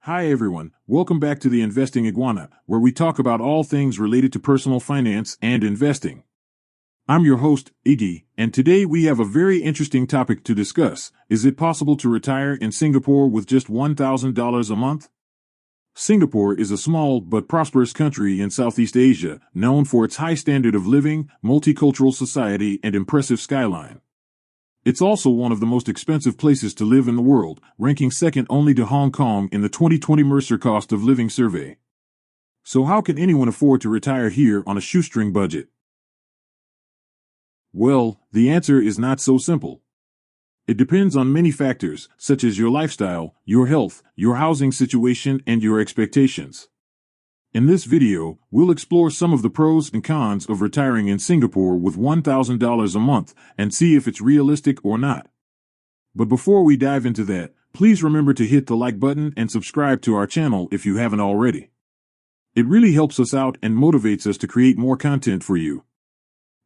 Hi everyone, welcome back to the Investing Iguana, where we talk about all things related to personal finance and investing. I'm your host, Iggy, and today we have a very interesting topic to discuss. Is it possible to retire in Singapore with just $1,000 a month? Singapore is a small but prosperous country in Southeast Asia, known for its high standard of living, multicultural society, and impressive skyline. It's also one of the most expensive places to live in the world, ranking second only to Hong Kong in the 2020 Mercer Cost of Living Survey. So how can anyone afford to retire here on a shoestring budget? Well, the answer is not so simple. It depends on many factors, such as your lifestyle, your health, your housing situation, and your expectations. In this video, we'll explore some of the pros and cons of retiring in Singapore with $1,000 a month and see if it's realistic or not. But before we dive into that, please remember to hit the like button and subscribe to our channel if you haven't already. It really helps us out and motivates us to create more content for you.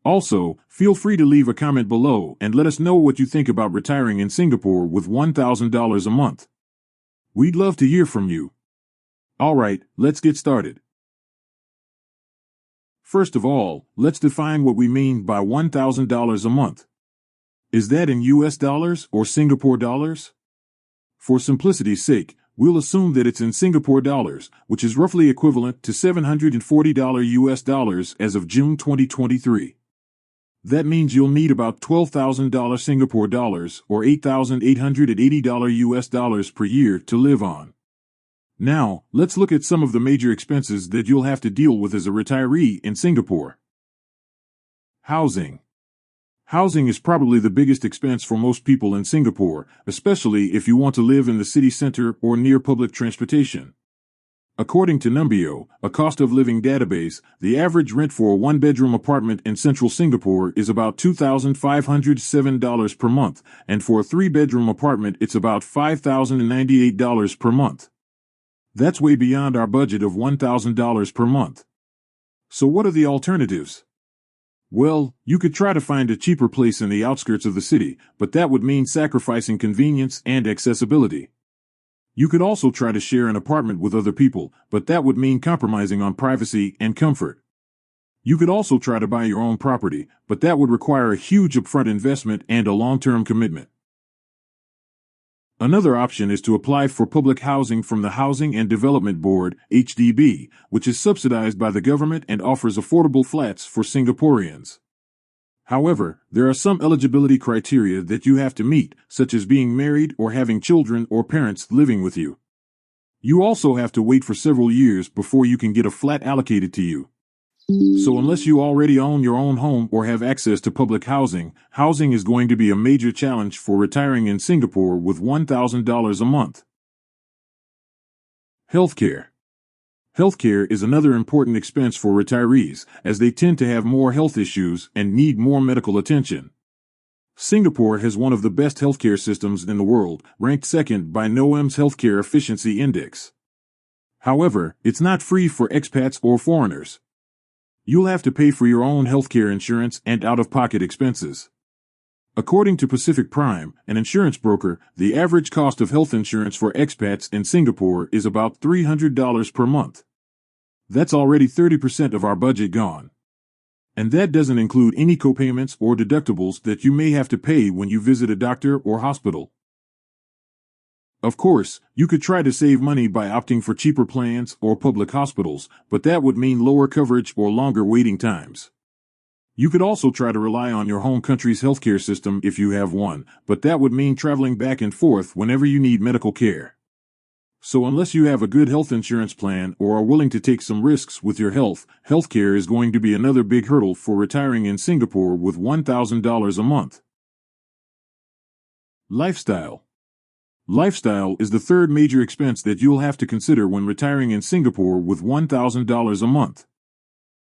Also, feel free to leave a comment below and let us know what you think about retiring in Singapore with $1,000 a month. We'd love to hear from you. Alright, let's get started. First of all, let's define what we mean by $1,000 a month. Is that in US dollars or Singapore dollars? For simplicity's sake, we'll assume that it's in Singapore dollars, which is roughly equivalent to $740 US dollars as of June 2023. That means you'll need about $12,000 Singapore dollars or $8,880 US dollars per year to live on. Now, let's look at some of the major expenses that you'll have to deal with as a retiree in Singapore. Housing. Housing is probably the biggest expense for most people in Singapore, especially if you want to live in the city center or near public transportation. According to Numbeo, a cost of living database, the average rent for a one-bedroom apartment in central Singapore is about $2,507 per month, and for a three-bedroom apartment it's about $5,098 per month. That's way beyond our budget of $1,000 per month. So what are the alternatives? Well, you could try to find a cheaper place in the outskirts of the city, but that would mean sacrificing convenience and accessibility. You could also try to share an apartment with other people, but that would mean compromising on privacy and comfort. You could also try to buy your own property, but that would require a huge upfront investment and a long-term commitment. Another option is to apply for public housing from the Housing and Development Board, HDB, which is subsidized by the government and offers affordable flats for Singaporeans. However, there are some eligibility criteria that you have to meet, such as being married or having children or parents living with you. You also have to wait for several years before you can get a flat allocated to you. So unless you already own your own home or have access to public housing, housing is going to be a major challenge for retiring in Singapore with $1,000 a month. Healthcare. Healthcare is another important expense for retirees, as they tend to have more health issues and need more medical attention. Singapore has one of the best healthcare systems in the world, ranked second by NOAM's Healthcare Efficiency Index. However, it's not free for expats or foreigners. You'll have to pay for your own healthcare insurance and out-of-pocket expenses. According to Pacific Prime, an insurance broker, the average cost of health insurance for expats in Singapore is about $300 per month. That's already 30% of our budget gone. And that doesn't include any copayments or deductibles that you may have to pay when you visit a doctor or hospital. Of course, you could try to save money by opting for cheaper plans or public hospitals, but that would mean lower coverage or longer waiting times. You could also try to rely on your home country's healthcare system if you have one, but that would mean traveling back and forth whenever you need medical care. So unless you have a good health insurance plan or are willing to take some risks with your health, healthcare is going to be another big hurdle for retiring in Singapore with $1,000 a month. Lifestyle. Lifestyle is the third major expense that you'll have to consider when retiring in Singapore with $1,000 a month.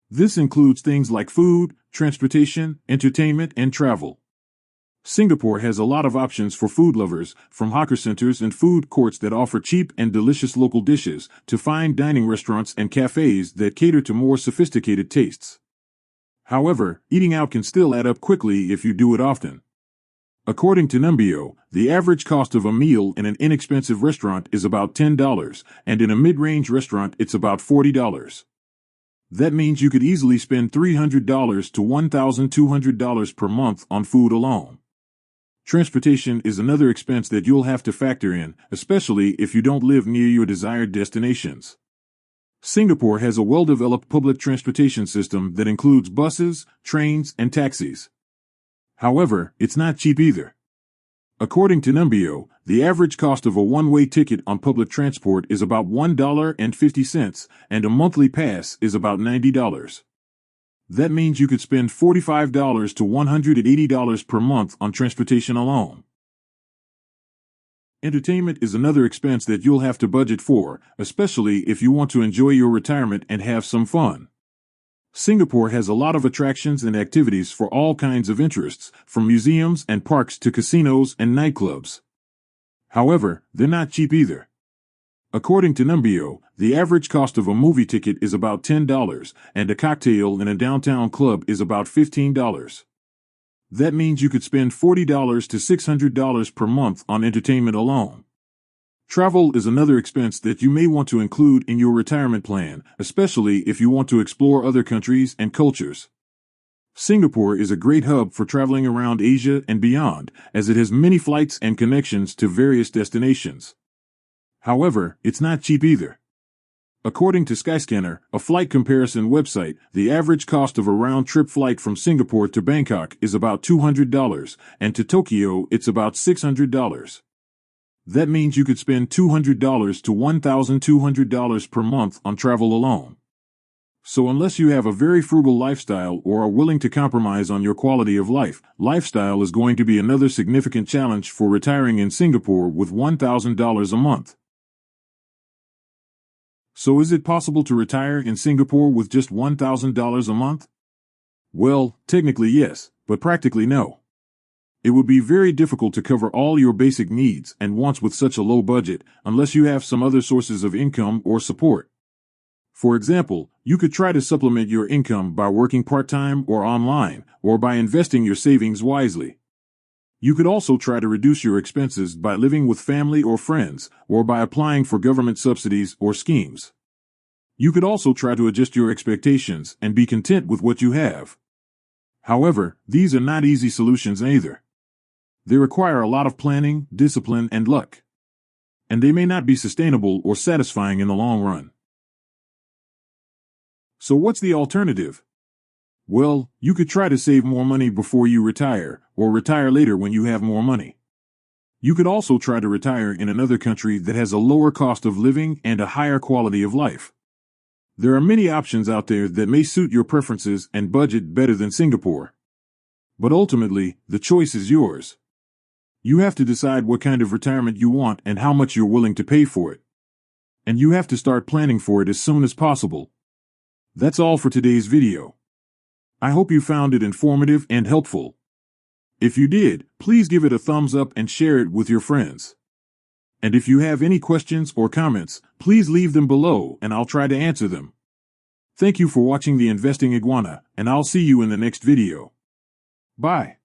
This includes things like food, transportation, entertainment, and travel. Singapore has a lot of options for food lovers, from hawker centers and food courts that offer cheap and delicious local dishes, to fine dining restaurants and cafes that cater to more sophisticated tastes. However, eating out can still add up quickly if you do it often. According to Numbeo, the average cost of a meal in an inexpensive restaurant is about $10, and in a mid-range restaurant it's about $40. That means you could easily spend $300 to $1,200 per month on food alone. Transportation is another expense that you'll have to factor in, especially if you don't live near your desired destinations. Singapore has a well-developed public transportation system that includes buses, trains, and taxis. However, it's not cheap either. According to Numbeo, the average cost of a one-way ticket on public transport is about $1.50, and a monthly pass is about $90. That means you could spend $45 to $180 per month on transportation alone. Entertainment is another expense that you'll have to budget for, especially if you want to enjoy your retirement and have some fun. Singapore has a lot of attractions and activities for all kinds of interests, from museums and parks to casinos and nightclubs. However, they're not cheap either. According to Numbeo, the average cost of a movie ticket is about $10, and a cocktail in a downtown club is about $15. That means you could spend $40 to $600 per month on entertainment alone. Travel is another expense that you may want to include in your retirement plan, especially if you want to explore other countries and cultures. Singapore is a great hub for traveling around Asia and beyond, as it has many flights and connections to various destinations. However, it's not cheap either. According to Skyscanner, a flight comparison website, the average cost of a round-trip flight from Singapore to Bangkok is about $200, and to Tokyo it's about $600. That means you could spend $200 to $1,200 per month on travel alone. So unless you have a very frugal lifestyle or are willing to compromise on your quality of life, lifestyle is going to be another significant challenge for retiring in Singapore with $1,000 a month. So is it possible to retire in Singapore with just $1,000 a month? Well, technically yes, but practically no. It would be very difficult to cover all your basic needs and wants with such a low budget unless you have some other sources of income or support. For example, you could try to supplement your income by working part-time or online, or by investing your savings wisely. You could also try to reduce your expenses by living with family or friends, or by applying for government subsidies or schemes. You could also try to adjust your expectations and be content with what you have. However, these are not easy solutions either. They require a lot of planning, discipline, and luck. And they may not be sustainable or satisfying in the long run. So what's the alternative? Well, you could try to save more money before you retire, or retire later when you have more money. You could also try to retire in another country that has a lower cost of living and a higher quality of life. There are many options out there that may suit your preferences and budget better than Singapore. But ultimately, the choice is yours. You have to decide what kind of retirement you want and how much you're willing to pay for it. And you have to start planning for it as soon as possible. That's all for today's video. I hope you found it informative and helpful. If you did, please give it a thumbs up and share it with your friends. And if you have any questions or comments, please leave them below and I'll try to answer them. Thank you for watching the Investing Iguana, and I'll see you in the next video. Bye.